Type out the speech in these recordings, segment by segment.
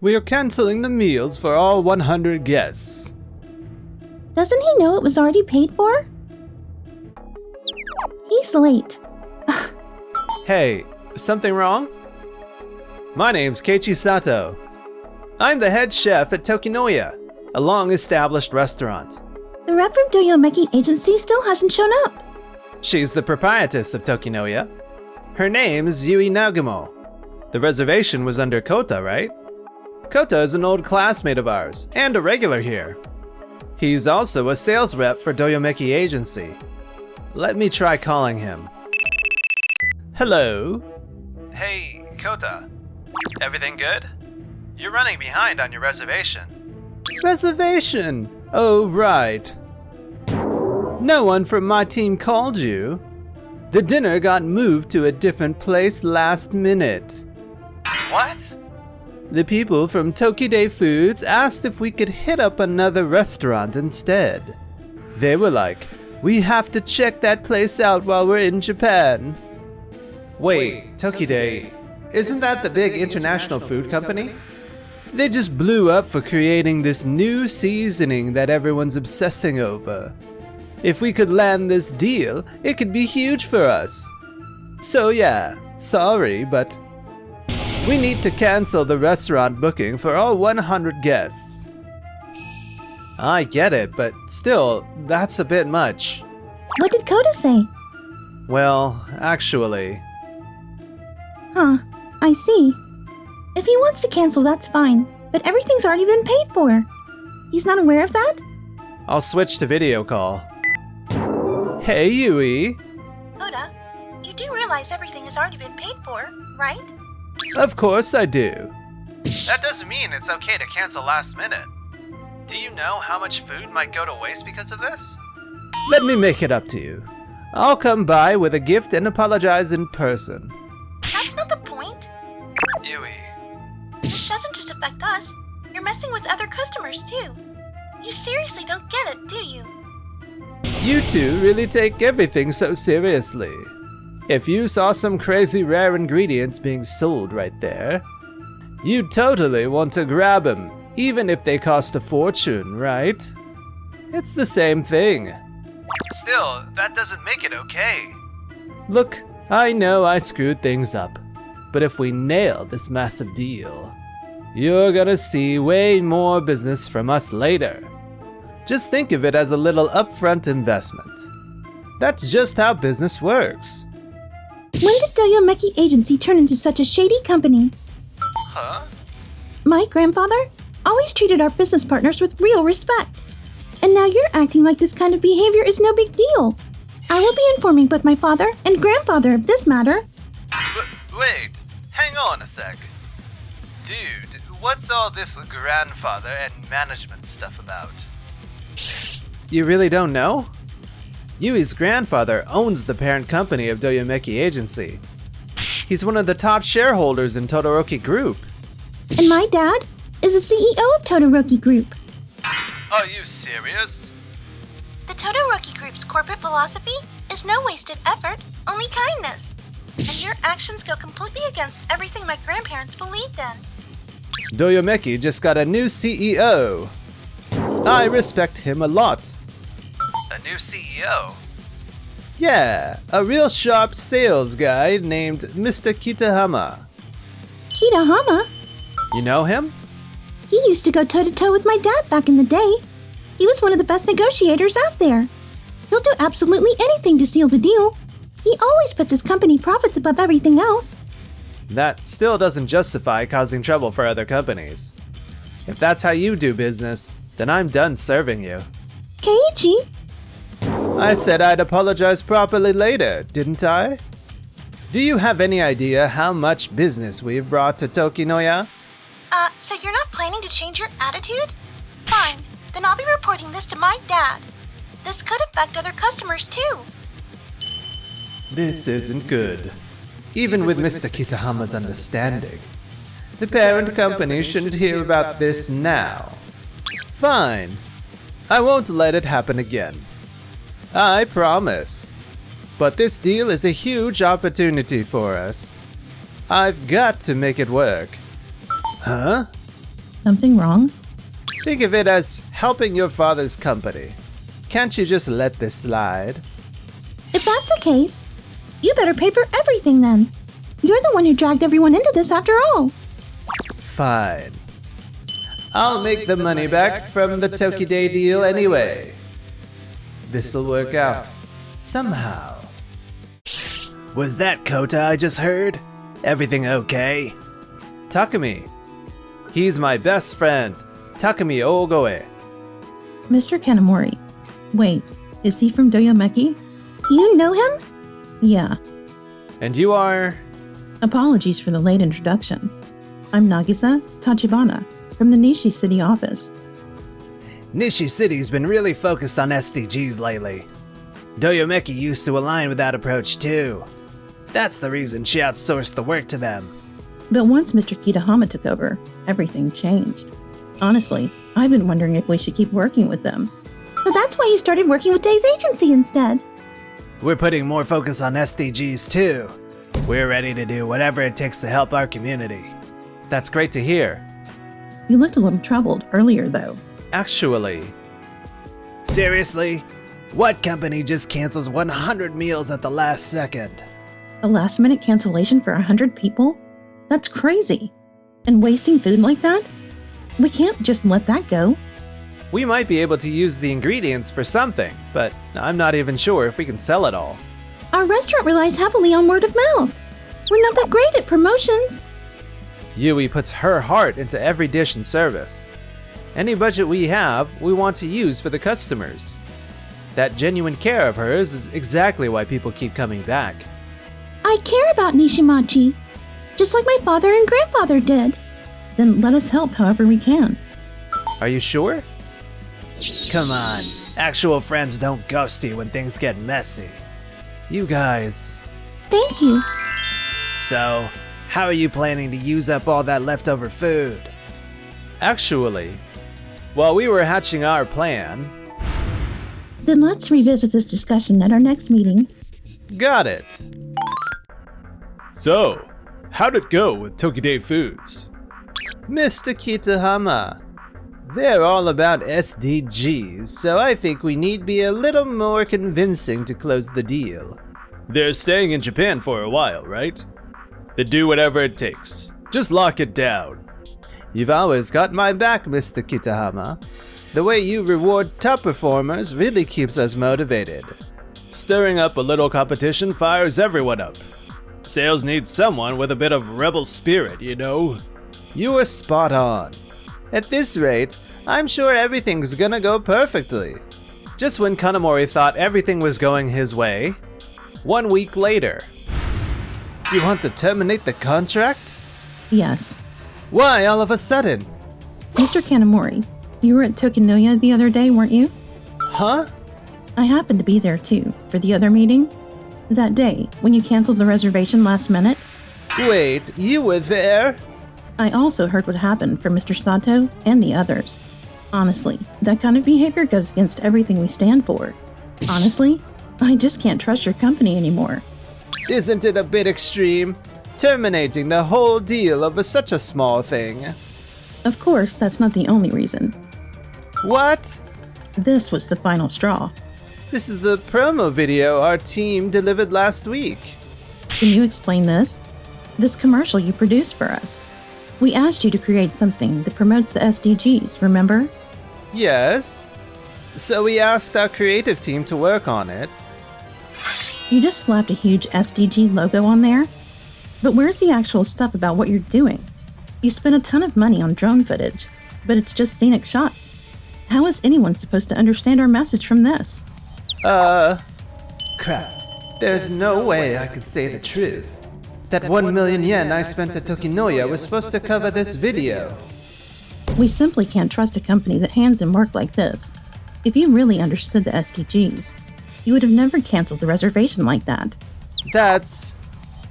We are canceling the meals for all 100 guests. Doesn't he know it was already paid for? He's late. Hey, something wrong? My name's Keiichi Sato. I'm the head chef at Tokinoya, a long-established restaurant. The rep from DOVA-SYNDROME agency still hasn't shown up. She's the proprietress of Tokinoya. Her name's Yui Nagumo. The reservation was under Kota, right? Kota is an old classmate of ours, and a regular here. He's also a sales rep for DOVA-SYNDROME agency. Let me try calling him. Hello? Hey, Kota. Everything good? You're running behind on your reservation. Reservation? Oh, right. No one from my team called you. The dinner got moved to a different place last minute. What? The people from Tokide Foods asked if we could hit up another restaurant instead. They were like, we have to check that place out while we're in Japan. Wait, Tokide, isn't that the big international food company? They just blew up for creating this new seasoning that everyone's obsessing over. If we could land this deal, it could be huge for us. So yeah, sorry, but we need to cancel the restaurant booking for all 100 guests. I get it, but still, that's a bit much. What did Kota say? Well, actually... Huh, I see. If he wants to cancel, that's fine, but everything's already been paid for. He's not aware of that? I'll switch to video call. Hey, Yui. Kota, you do realize everything has already been paid for, right? Of course I do. That doesn't mean it's okay to cancel last minute. Do you know how much food might go to waste because of this? Let me make it up to you. I'll come by with a gift and apologize in person. That's not the point. Yui. This doesn't just affect us. You're messing with other customers too. You seriously don't get it, do you? You two really take everything so seriously. If you saw some crazy rare ingredients being sold right there, you'd totally want to grab them, even if they cost a fortune, right? It's the same thing. Still, that doesn't make it okay. Look, I know I screwed things up, but if we nail this massive deal, you're gonna see way more business from us later. Just think of it as a little upfront investment. That's just how business works. When did DOVA-SYNDROME agency turn into such a shady company? Huh? My grandfather always treated our business partners with real respect. And now you're acting like this kind of behavior is no big deal. I will be informing both my father and grandfather of this matter. Wait, hang on a sec. Dude, what's all this grandfather and management stuff about? You really don't know? Yui's grandfather owns the parent company of DOVA-SYNDROME agency. He's one of the top shareholders in Todoroki Group. And my dad is the CEO of Todoroki Group. Are you serious? The Todoroki Group's corporate philosophy is no wasted effort, only kindness. And your actions go completely against everything my grandparents believed in. DOVA-SYNDROME just got a new CEO. I respect him a lot. A new CEO? Yeah, a real sharp sales guy named Mr. Kitahama. Kitahama? You know him? He used to go toe-to-toe with my dad back in the day. He was one of the best negotiators out there. He'll do absolutely anything to seal the deal. He always puts his company profits above everything else. That still doesn't justify causing trouble for other companies. If that's how you do business, then I'm done serving you. Keiichi? I said I'd apologize properly later, didn't I? Do you have any idea how much business we've brought to Tokinoya? So you're not planning to change your attitude? Fine, then I'll be reporting this to my dad. This could affect other customers too. This isn't good. Even with Mr. Kitahama's understanding. The parent company shouldn't hear about this now. Fine. I won't let it happen again. I promise. But this deal is a huge opportunity for us. I've got to make it work. Huh? Something wrong? Think of it as helping your father's company. Can't you just let this slide? If that's the case, you better pay for everything then. You're the one who dragged everyone into this after all. Fine. I'll make the money back from the Tokide deal anyway. This'll work out. Somehow. Was that Kota I just heard? Everything okay? Takumi. He's my best friend. Takumi Ogoe. Mr. Kanamori. Wait, is he from Doyomeki? You know him? Yeah. And you are? Apologies for the late introduction. I'm Nagisa Tachibana from the Nishi City office. Nishi City's been really focused on SDGs lately. Doyomeki used to align with that approach too. That's the reason she outsourced the work to them. But once Mr. Kitahama took over, everything changed. Honestly, I've been wondering if we should keep working with them. So that's why you started working with Day's agency instead. We're putting more focus on SDGs too. We're ready to do whatever it takes to help our community. That's great to hear. You looked a little troubled earlier though. Actually. Seriously? What company just cancels 100 meals at the last second? A last-minute cancellation for 100 people? That's crazy. And wasting food like that? We can't just let that go. We might be able to use the ingredients for something, but I'm not even sure if we can sell it all. Our restaurant relies heavily on word of mouth. We're not that great at promotions. Yui puts her heart into every dish and service. Any budget we have, we want to use for the customers. That genuine care of hers is exactly why people keep coming back. I care about Nishimachi, just like my father and grandfather did. Then let us help however we can. Are you sure? Come on, actual friends don't ghost you when things get messy. You guys. Thank you. So, how are you planning to use up all that leftover food? Actually, while we were hatching our plan... Then let's revisit this discussion at our next meeting. Got it. So, how'd it go with Tokide Foods? Mr. Kitahama, they're all about SDGs, so I think we need be a little more convincing to close the deal. They're staying in Japan for a while, right? They do whatever it takes. Just lock it down. You've always got my back, Mr. Kitahama. The way you reward top performers really keeps us motivated. Stirring up a little competition fires everyone up. Sales needs someone with a bit of rebel spirit, you know? You were spot on. At this rate, I'm sure everything's gonna go perfectly. Just when Kanamori thought everything was going his way, 1 week later. You want to terminate the contract? Yes. Why all of a sudden? Mr. Kanamori, you were at Tokinoya the other day, weren't you? Huh? I happened to be there too, for the other meeting. That day, when you canceled the reservation last minute. Wait, you were there? I also heard what happened from Mr. Sato and the others. Honestly, that kind of behavior goes against everything we stand for. Honestly, I just can't trust your company anymore. Isn't it a bit extreme? Terminating the whole deal over such a small thing. Of course, that's not the only reason. What? This was the final straw. This is the promo video our team delivered last week. Can you explain this? This commercial you produced for us. We asked you to create something that promotes the SDGs, remember? Yes. So we asked our creative team to work on it. You just slapped a huge SDG logo on there? But where's the actual stuff about what you're doing? You spent a ton of money on drone footage, but it's just scenic shots. How is anyone supposed to understand our message from this? Crap. There's no way I could say the truth. That 1 million yen I spent at Tokinoya was supposed to cover this video. We simply can't trust a company that hands in work like this. If you really understood the SDGs, you would have never canceled the reservation like that. That's...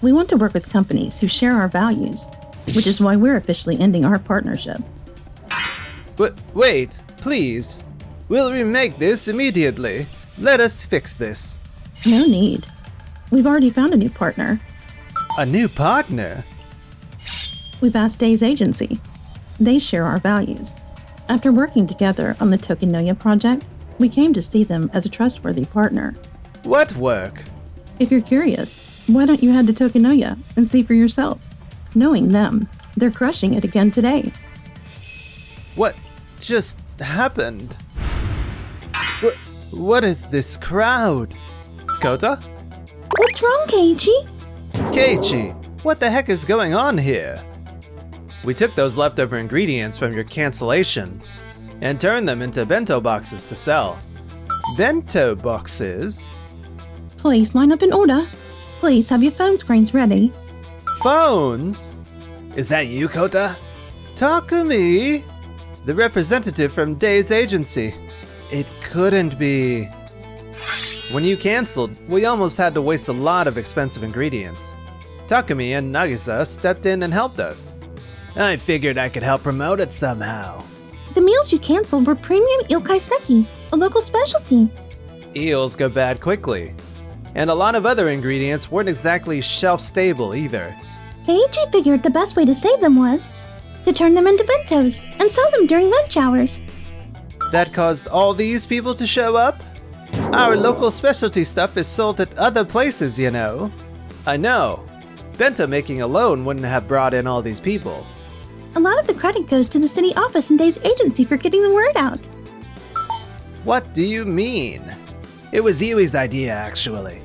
We want to work with companies who share our values, which is why we're officially ending our partnership. But wait, please. We'll remake this immediately. Let us fix this. No need. We've already found a new partner. A new partner? We've asked Day's agency. They share our values. After working together on the Tokinoya project, we came to see them as a trustworthy partner. What work? If you're curious, why don't you head to Tokinoya and see for yourself? Knowing them, they're crushing it again today. What just happened? What is this crowd? Kota? What's wrong, Keiichi? Keiichi, what the heck is going on here? We took those leftover ingredients from your cancellation and turned them into bento boxes to sell. Bento boxes? Please line up in order. Please have your phone screens ready. Phones? Is that you, Kota? Takumi? The representative from Day's agency. It couldn't be. When you canceled, we almost had to waste a lot of expensive ingredients. Takumi and Nagisa stepped in and helped us. I figured I could help promote it somehow. The meals you canceled were premium eel kaiseki, a local specialty. Eels go bad quickly. And a lot of other ingredients weren't exactly shelf-stable either. Keiichi figured the best way to save them was to turn them into bentos and sell them during lunch hours. That caused all these people to show up? Our local specialty stuff is sold at other places, you know. I know. Bento making alone wouldn't have brought in all these people. A lot of the credit goes to the city office and Day's agency for getting the word out. What do you mean? It was Yui's idea, actually.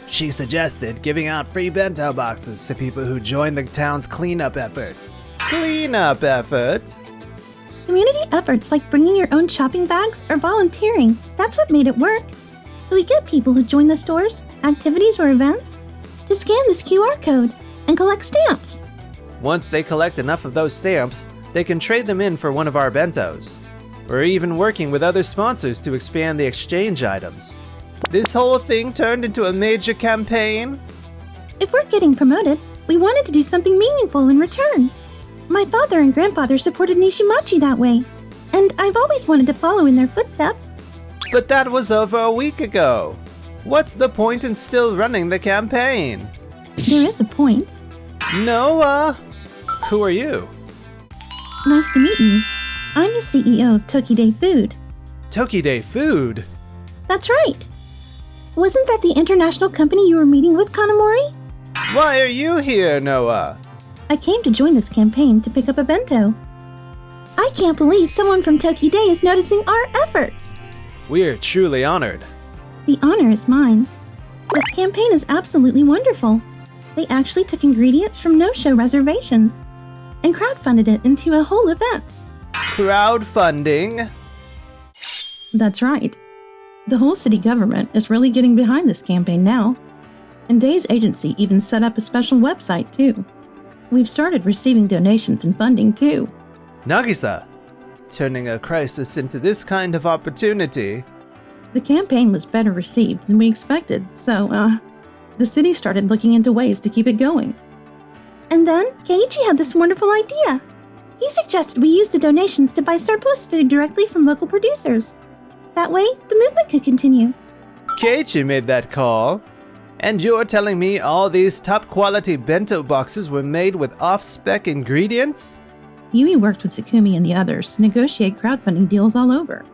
She suggested giving out free bento boxes to people who joined the town's cleanup effort. Cleanup effort? Community efforts like bringing your own shopping bags or volunteering, that's what made it work. So we get people who join the stores, activities, or events to scan this QR code and collect stamps. Once they collect enough of those stamps, they can trade them in for one of our bentos. We're even working with other sponsors to expand the exchange items. This whole thing turned into a major campaign? If we're getting promoted, we wanted to do something meaningful in return. My father and grandfather supported Nishimachi that way, and I've always wanted to follow in their footsteps. But that was over a week ago. What's the point in still running the campaign? There is a point. Noah! Who are you? Nice to meet you. I'm the CEO of Tokide Food. Tokide Food? That's right. Wasn't that the international company you were meeting with, Kanamori? Why are you here, Noah? I came to join this campaign to pick up a bento. I can't believe someone from Tokide is noticing our efforts. We're truly honored. The honor is mine. This campaign is absolutely wonderful. They actually took ingredients from no-show reservations and crowdfunded it into a whole event. Crowdfunding? That's right. The whole city government is really getting behind this campaign now. And Day's agency even set up a special website too. We've started receiving donations and funding too. Nagisa, turning a crisis into this kind of opportunity. The campaign was better received than we expected, so, the city started looking into ways to keep it going. And then Keiichi had this wonderful idea. He suggested we use the donations to buy surplus food directly from local producers. That way, the movement could continue. Keiichi made that call. And you're telling me all these top-quality bento boxes were made with off-spec ingredients? Yui worked with Takumi and the others to negotiate crowdfunding deals all over,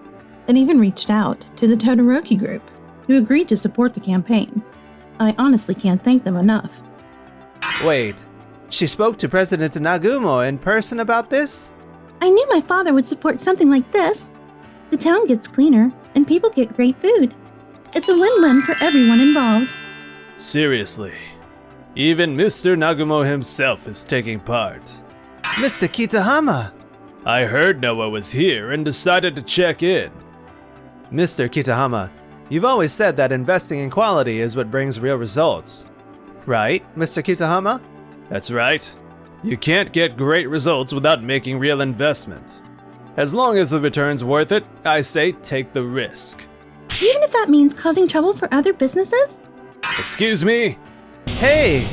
and even reached out to the Todoroki group, who agreed to support the campaign. I honestly can't thank them enough. Wait, she spoke to President Nagumo in person about this? I knew my father would support something like this. The town gets cleaner, and people get great food. It's a win-win for everyone involved. Seriously, even Mr. Nagumo himself is taking part. Mr. Kitahama! I heard Noah was here and decided to check in. Mr. Kitahama, you've always said that investing in quality is what brings real results. Right, Mr. Kitahama? That's right. You can't get great results without making real investment. As long as the return's worth it, I say take the risk. Even if that means causing trouble for other businesses? Excuse me? Hey!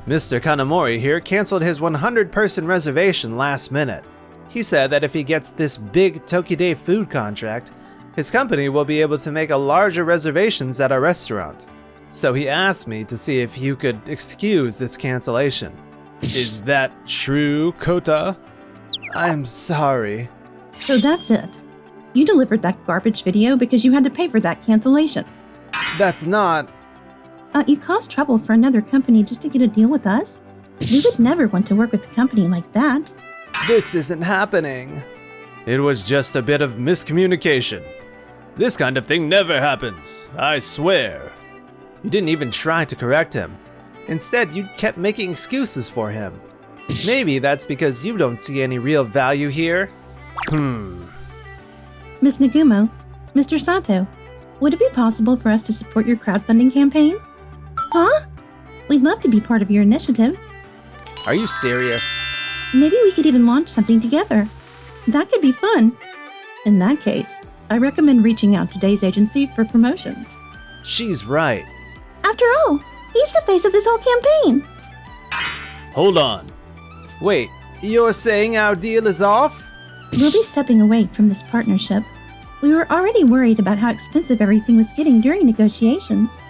Mr. Kanamori here canceled his 100-person reservation last minute. He said that if he gets this big Tokide food contract, his company will be able to make a larger reservations at our restaurant. So he asked me to see if you could excuse this cancellation. Is that true, Kota? I'm sorry. So that's it. You delivered that garbage video because you had to pay for that cancellation. That's not... You caused trouble for another company just to get a deal with us? We would never want to work with a company like that. This isn't happening. It was just a bit of miscommunication. This kind of thing never happens, I swear. You didn't even try to correct him. Instead, you kept making excuses for him. Maybe that's because you don't see any real value here? Miss Nagumo, Mr. Sato, would it be possible for us to support your crowdfunding campaign? Huh? We'd love to be part of your initiative. Are you serious? Maybe we could even launch something together. That could be fun. In that case, I recommend reaching out to Day's agency for promotions. She's right. After all, he's the face of this whole campaign. Hold on. Wait, you're saying our deal is off? We'll be stepping away from this partnership. We were already worried about how expensive everything was getting during negotiations.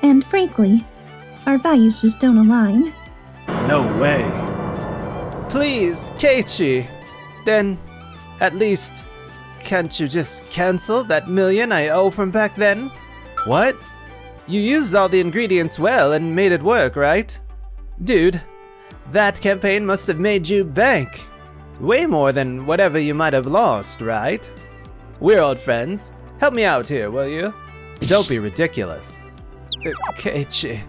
And frankly, our values just don't align. No way. Please, Keiichi. Then, at least, can't you just cancel that $1 million I owe from back then? What? You used all the ingredients well and made it work, right? Dude, that campaign must have made you bank. Way more than whatever you might have lost, right? We're old friends. Help me out here, will you? Don't be ridiculous. Keiichi.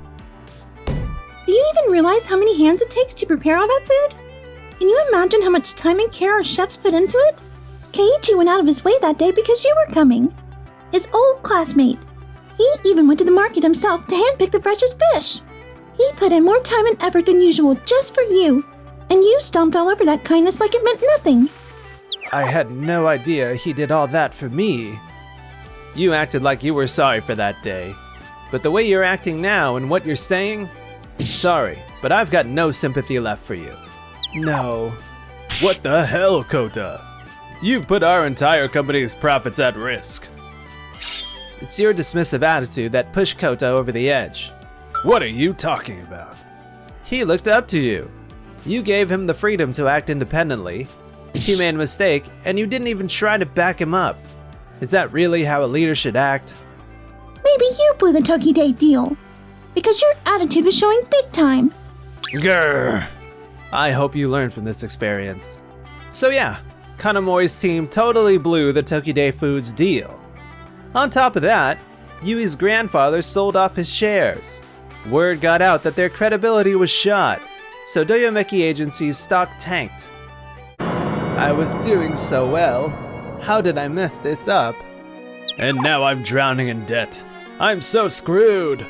Do you even realize how many hands it takes to prepare all that food? Can you imagine how much time and care our chefs put into it? Keiichi went out of his way that day because you were coming. His old classmate. He even went to the market himself to handpick the freshest fish. He put in more time and effort than usual just for you. And you stomped all over that kindness like it meant nothing. I had no idea he did all that for me. You acted like you were sorry for that day. But the way you're acting now and what you're saying... Sorry, but I've got no sympathy left for you. No. What the hell, Kota? You've put our entire company's profits at risk. It's your dismissive attitude that pushed Kota over the edge. What are you talking about? He looked up to you. You gave him the freedom to act independently. He made a mistake, and you didn't even try to back him up. Is that really how a leader should act? Maybe you blew the Toki Day deal. Because your attitude was showing big time. Grr. I hope you learned from this experience. So yeah, Kanamori's team totally blew the Toki-Day Foods deal. On top of that, Yui's grandfather sold off his shares. Word got out that their credibility was shot, so Doyomeki Agency's stock tanked. I was doing so well. How did I mess this up? And now I'm drowning in debt. I'm so screwed.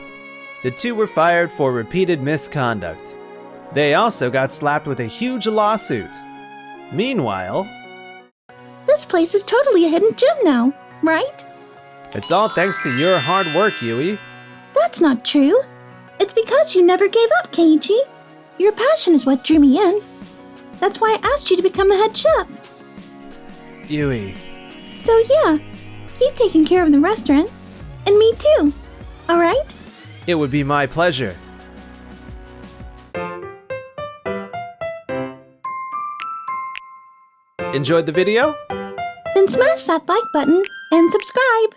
The two were fired for repeated misconduct. They also got slapped with a huge lawsuit. Meanwhile, this place is totally a hidden gem now, right? It's all thanks to your hard work, Yui. That's not true. It's because you never gave up, Keiichi. Your passion is what drew me in. That's why I asked you to become the head chef. Yui. So yeah, keep taking care of the restaurant. And me too, alright? It would be my pleasure. Enjoyed the video? Then smash that like button and subscribe.